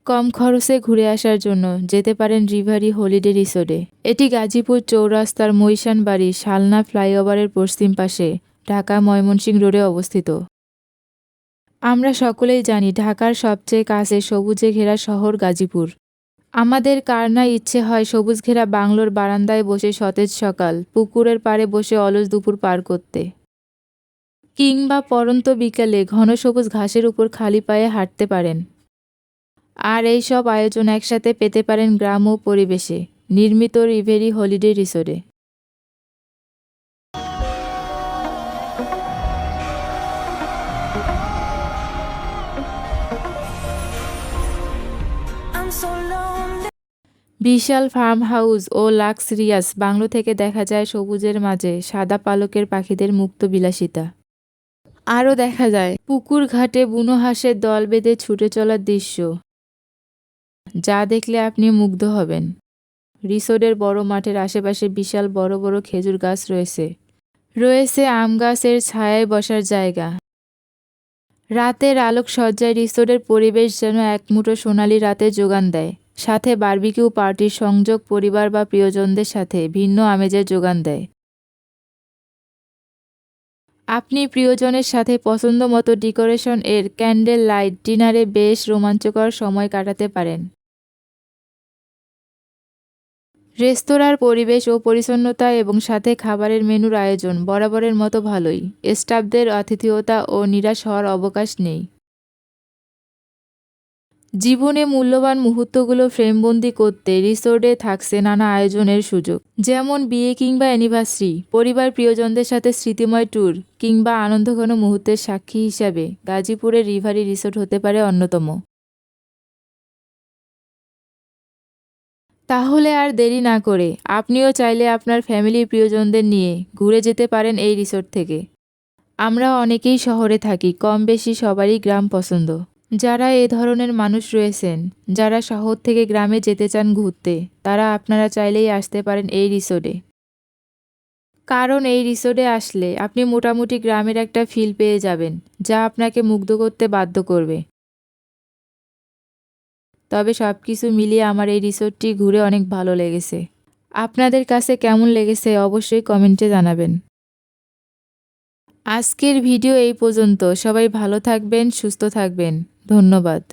কম খরচে ঘুরে আসার জন্য যেতে পারেন রিভারি হলিডে রিসোর্টে। এটি গাজীপুর চৌরাস্তার মৈশান বাড়ি শালনা ফ্লাইওভারের পশ্চিম পাশে ঢাকা ময়মনসিংহ রোডে অবস্থিত। আমরা সকলেই জানি ঢাকার সবচেয়ে কাছে সবুজে ঘেরা শহর গাজীপুর। আমাদের কার না ইচ্ছে হয় সবুজ ঘেরা বাংলোর বারান্দায় বসে সতেজ সকাল, পুকুরের পাড়ে বসে অলস দুপুর পার করতে, কিংবা পড়ন্ত বিকালে ঘন সবুজ ঘাসের উপর খালি পায়ে হাঁটতে পারেন। আর এই সব আয়োজন একসাথে পেতে পারেন গ্রাম ও পরিবেশে নির্মিত রিভেরি হলিডে রিসোর্টে। বিশাল ফার্ম হাউস ও লাক্সরিয়াস বাংলো থেকে দেখা যায় সবুজের মাঝে সাদা পালকের পাখিদের মুক্ত বিলাসিতা। আরও দেখা যায় পুকুর ঘাটে বুনো হাঁসের দল বেঁধে ছুটে চলার দৃশ্য, যা দেখলে আপনি মুগ্ধ হবেন। রিসোর্টের বড় মাঠের আশেপাশে বিশাল বড় বড় খেজুর গাছ রয়েছে। রয়েছে আম গাছের ছায়ায় বসার জায়গা। রাতের আলোকসজ্জায় রিসোর্টের পরিবেশ যেন এক মুঠো সোনালি রাতে যোগান দেয়। সাথে বারবিকিউ পার্টির সংযোগ পরিবার বা প্রিয়জনদের সাথে ভিন্ন আমেজের যোগান দেয়। আপনি প্রিয়জনের সাথে পছন্দ মতো ডেকোরেশন এর ক্যান্ডেল লাইট ডিনারে বেশ রোমাঞ্চকর সময় কাটাতে পারেন। রেস্তোরাঁর পরিবেশ ও পরিচ্ছন্নতা এবং সাথে খাবারের মেনুর আয়োজন বরাবরের মতো ভালোই। স্টাফদের আতিথেয়তা ও নিরাশ হওয়ার অবকাশ নেই। জীবনে মূল্যবান মুহূর্তগুলো ফ্রেমবন্দি করতে রিসোর্টে থাকছে নানা আয়োজনের সুযোগ, যেমন বিয়ে কিংবা অ্যানিভার্সারি, পরিবার প্রিয়জনদের সাথে স্মৃতিময় ট্যুর কিংবা আনন্দঘন মুহূর্তের সাক্ষী হিসাবে গাজীপুরের রিভারি রিসোর্ট হতে পারে অন্যতম। তাহলে আর দেরি না করে আপনিও চাইলে আপনার ফ্যামিলির প্রিয়জনদের নিয়ে ঘুরে যেতে পারেন এই রিসোর্ট থেকে। আমরা অনেকেই শহরে থাকি, কম বেশি সবারই গ্রাম পছন্দ। যারা এ ধরনের মানুষ রয়েছেন, যারা শহর থেকে গ্রামে যেতে চান ঘুরতে, তারা আপনারা চাইলেই আসতে পারেন এই রিসোর্টে। কারণ এই রিসোর্টে আসলে আপনি মোটামুটি গ্রামের একটা ফিল পেয়ে যাবেন, যা আপনাকে মুগ্ধ করতে বাধ্য করবে। তবে সব কিছু মিলিয়ে আমার এই রিসোর্টটি ঘুরে অনেক ভালো লেগেছে। আপনাদের কাছে কেমন লেগেছে অবশ্যই কমেন্টে জানাবেন। আজকের ভিডিও এই পর্যন্ত। সবাই ভালো থাকবেন, সুস্থ থাকবেন। ধন্যবাদ।